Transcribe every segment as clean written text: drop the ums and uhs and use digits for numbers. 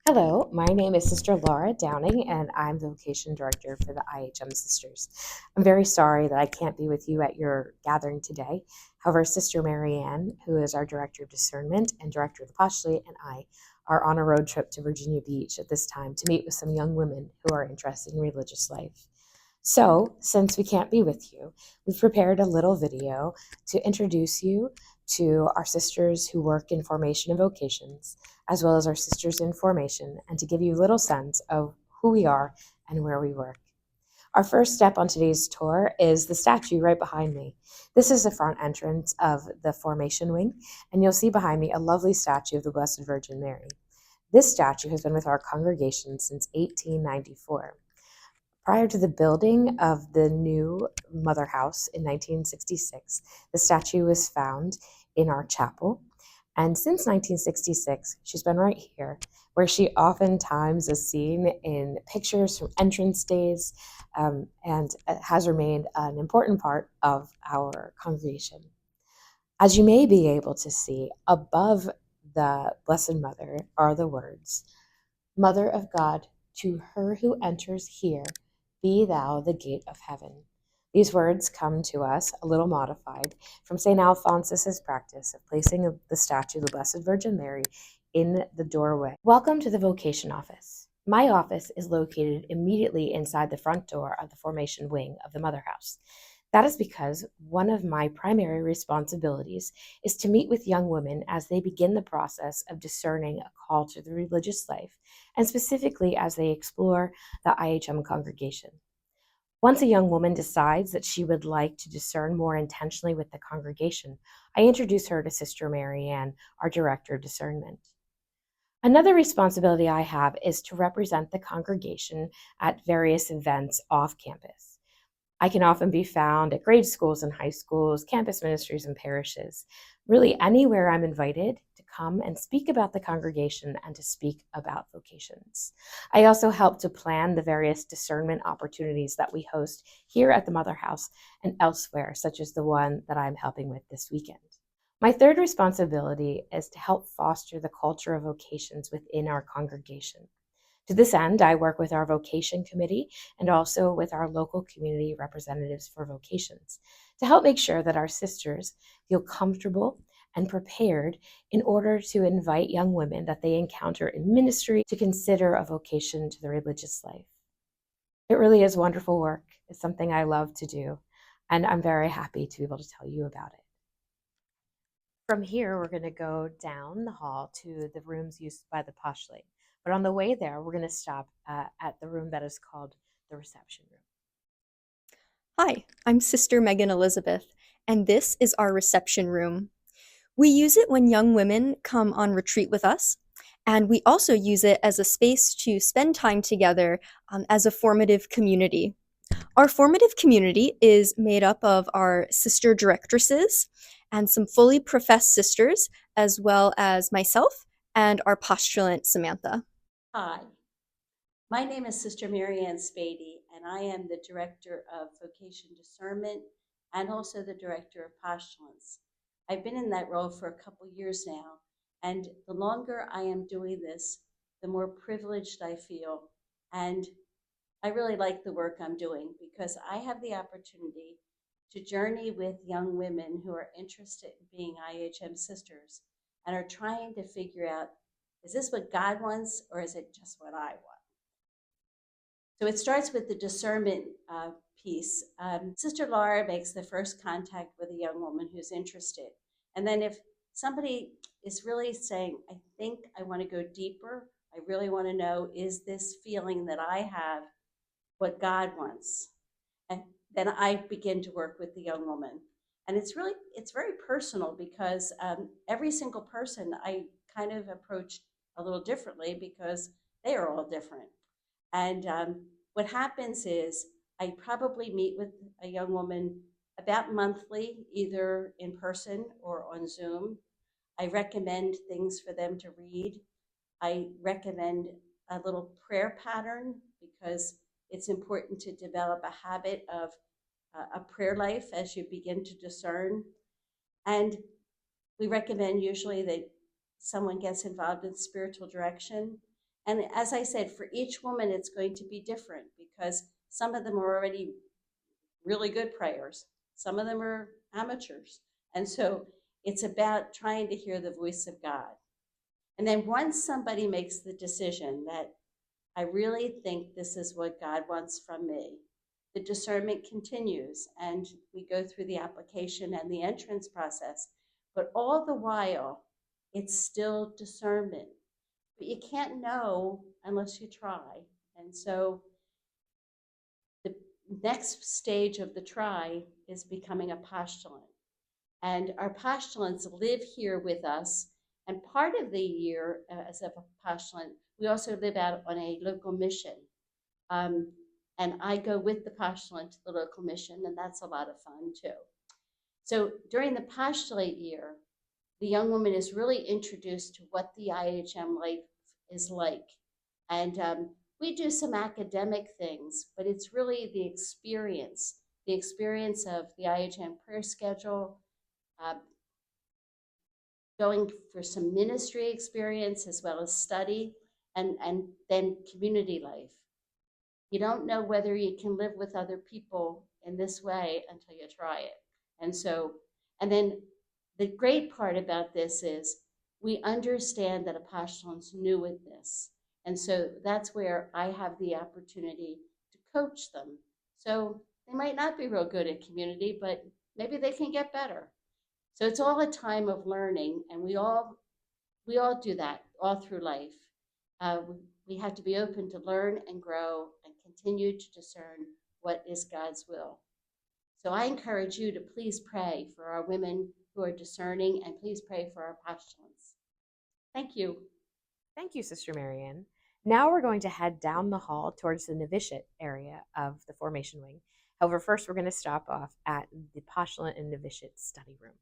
Hello, my name is Sister Laura Downing, and I'm the Vocation Director for the IHM Sisters. I'm very sorry that I can't be with you at your gathering today. However, Sister Marianne, who is our Director of Discernment and Director of the Postulate, and I are on a road trip to Virginia Beach at this time to meet with some young women who are interested in religious life. So, since we can't be with you, we've prepared a little video to introduce you to our sisters who work in formation and vocations, as well as our sisters in formation, and to give you a little sense of who we are and where we work. Our first step on today's tour is the statue right behind me. This is the front entrance of the formation wing, and you'll see behind me a lovely statue of the Blessed Virgin Mary. This statue has been with our congregation since 1894. Prior to the building of the new Mother House in 1966, the statue was found in our chapel. And since 1966, she's been right here, where she oftentimes is seen in pictures from entrance days and has remained an important part of our congregation. As you may be able to see, above the Blessed Mother are the words, Mother of God, to her who enters here, be thou the gate of heaven. These words come to us, a little modified, from St. Alphonsus's practice of placing the statue of the Blessed Virgin Mary in the doorway. Welcome to the Vocation Office. My office is located immediately inside the front door of the formation wing of the Mother House. That is because one of my primary responsibilities is to meet with young women as they begin the process of discerning a call to the religious life, and specifically as they explore the IHM congregation. Once a young woman decides that she would like to discern more intentionally with the congregation, I introduce her to Sister Marianne, our Director of Discernment. Another responsibility I have is to represent the congregation at various events off campus. I can often be found at grade schools and high schools, campus ministries and parishes, really anywhere I'm invited to come and speak about the congregation and to speak about vocations. I also help to plan the various discernment opportunities that we host here at the Mother House and elsewhere, such as the one that I'm helping with this weekend. My third responsibility is to help foster the culture of vocations within our congregation. To this end, I work with our vocation committee and also with our local community representatives for vocations to help make sure that our sisters feel comfortable and prepared in order to invite young women that they encounter in ministry to consider a vocation to the religious life. It really is wonderful work. It's something I love to do, and I'm very happy to be able to tell you about it. From here, we're going to go down the hall to the rooms used by the postulate. But on the way there, we're going to stop at the room that is called the reception room. Hi, I'm Sister Megan Elizabeth, and this is our reception room. We use it when young women come on retreat with us, and we also use it as a space to spend time together as a formative community. Our formative community is made up of our sister directresses and some fully professed sisters, as well as myself and our postulant, Samantha. Hi, my name is Sister Marianne Spady, and I am the Director of Vocation Discernment and also the Director of Postulants. I've been in that role for a couple years now, and the longer I am doing this, the more privileged I feel. And I really like the work I'm doing because I have the opportunity to journey with young women who are interested in being IHM sisters and are trying to figure out, is this what God wants or is it just what I want? So it starts with the discernment piece. Sister Laura makes the first contact with a young woman who's interested. And then if somebody is really saying, I think I want to go deeper, I really want to know, is this feeling that I have what God wants? And then I begin to work with the young woman. And it's very personal because every single person I kind of approach a little differently because they are all different. And what happens is I probably meet with a young woman about monthly, either in person or on Zoom. I recommend things for them to read. I recommend a little prayer pattern because it's important to develop a habit of a prayer life as you begin to discern. And we recommend usually that someone gets involved in spiritual direction. And as I said, for each woman, it's going to be different because some of them are already really good prayers, some of them are amateurs. And so it's about trying to hear the voice of God. And then once somebody makes the decision that I really think this is what God wants from me, the discernment continues and we go through the application and the entrance process. But all the while, it's still discernment. But you can't know unless you try. And so the next stage of the try is becoming a postulant. And our postulants live here with us. And part of the year, as a postulant, we also live out on a local mission. Um, and I go with the postulant to the local mission, and that's a lot of fun too. So during the postulate year, the young woman is really introduced to what the IHM life is like. And we do some academic things, but it's really the experience of the IHM prayer schedule, uh, going for some ministry experience as well as study, and then community life. You don't know whether you can live with other people in this way until you try it. And so, and then the great part about this is we understand that apostolants new at this. And so that's where I have the opportunity to coach them. So they might not be real good at community, but maybe they can get better. So it's all a time of learning, and we all do that all through life. We have to be open to learn and grow and continue to discern what is God's will. So I encourage you to please pray for our women who are discerning, and please pray for our postulants. Thank you. Thank you, Sister Marianne. Now we're going to head down the hall towards the novitiate area of the formation wing. However, first we're going to stop off at the postulant and novitiate study room.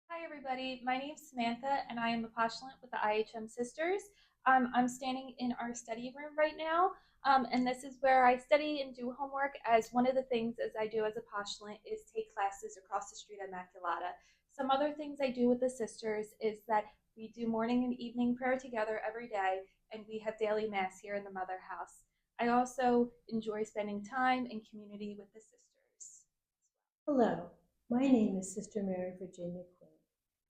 Hi, everybody. My name's Samantha, and I am a postulant with the IHM Sisters. I'm standing in our study room right now, and this is where I study and do homework, as one of the things as I do as a postulant is take classes across the street at Immaculata. Some other things I do with the sisters is that we do morning and evening prayer together every day, and we have daily mass here in the Mother House. I also enjoy spending time in community with the sisters. Hello, my name is Sister Mary Virginia Quinn,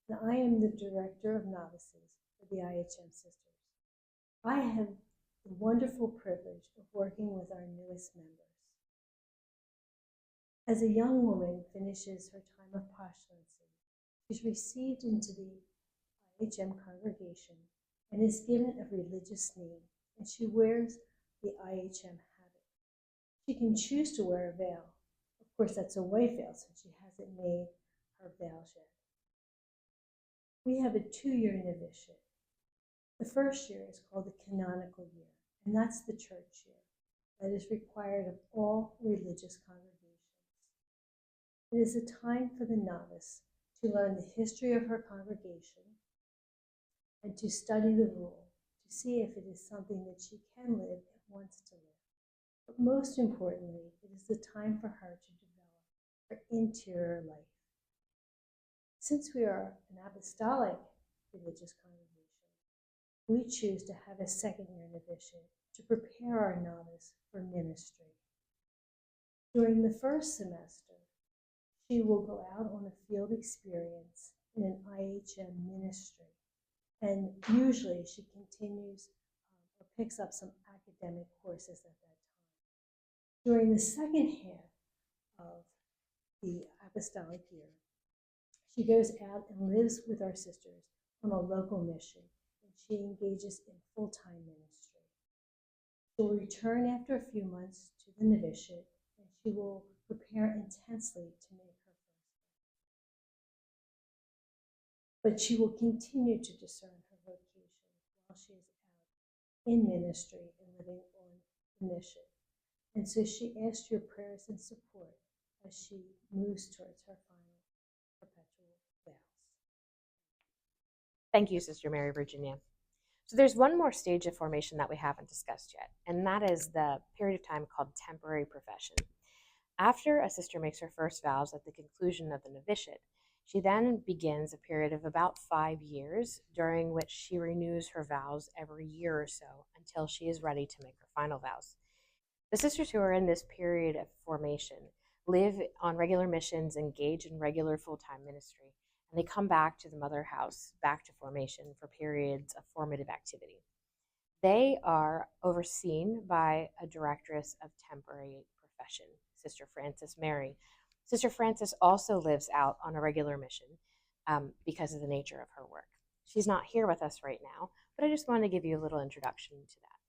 and I am the Director of Novices for the IHM Sisters. I have the wonderful privilege of working with our newest members. As a young woman finishes her time of postulancy, she's received into the IHM congregation and is given a religious name, and she wears the IHM habit. She can choose to wear a veil. Of course, that's a white veil since she hasn't made her veils yet. We have a 2-year novitiate. The first year is called the canonical year, and that's the church year that is required of all religious congregations. It is a time for the novice to learn the history of her congregation and to study the rule to see if it is something that she can live and wants to live. But most importantly, it is the time for her to develop her interior life. Since we are an apostolic religious congregation, we choose to have a 2nd-year novitiate to prepare our novice for ministry. During the first semester, she will go out on a field experience in an IHM ministry, and usually she continues or picks up some academic courses at that time. During the second half of the apostolic year, she goes out and lives with our sisters on a local mission, and she engages in full-time ministry. She'll return after a few months to the novitiate, and she will prepare intensely to make her first. But she will continue to discern her vocation while she is out in ministry and living on the mission. And so she asks your prayers and support as she moves towards her final perpetual vows. Thank you, Sister Mary Virginia. So there's one more stage of formation that we haven't discussed yet, and that is the period of time called temporary profession. After a sister makes her first vows at the conclusion of the novitiate, She then begins a period of about 5 years, during which she renews her vows every year or so until she is ready to make her final vows. The sisters who are in this period of formation live on regular missions, engage in regular full-time ministry, and they come back to the mother house, back to formation for periods of formative activity. They are overseen by a directress of temporary profession, Sister Frances Mary. Sister Frances also lives out on a regular mission because of the nature of her work. She's not here with us right now, but I just wanted to give you a little introduction to that.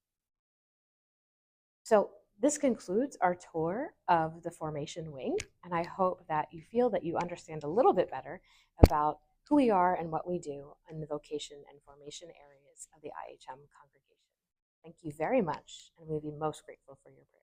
So this concludes our tour of the formation wing, and I hope that you feel that you understand a little bit better about who we are and what we do in the vocation and formation areas of the IHM congregation. Thank you very much, and we'll be most grateful for your prayers.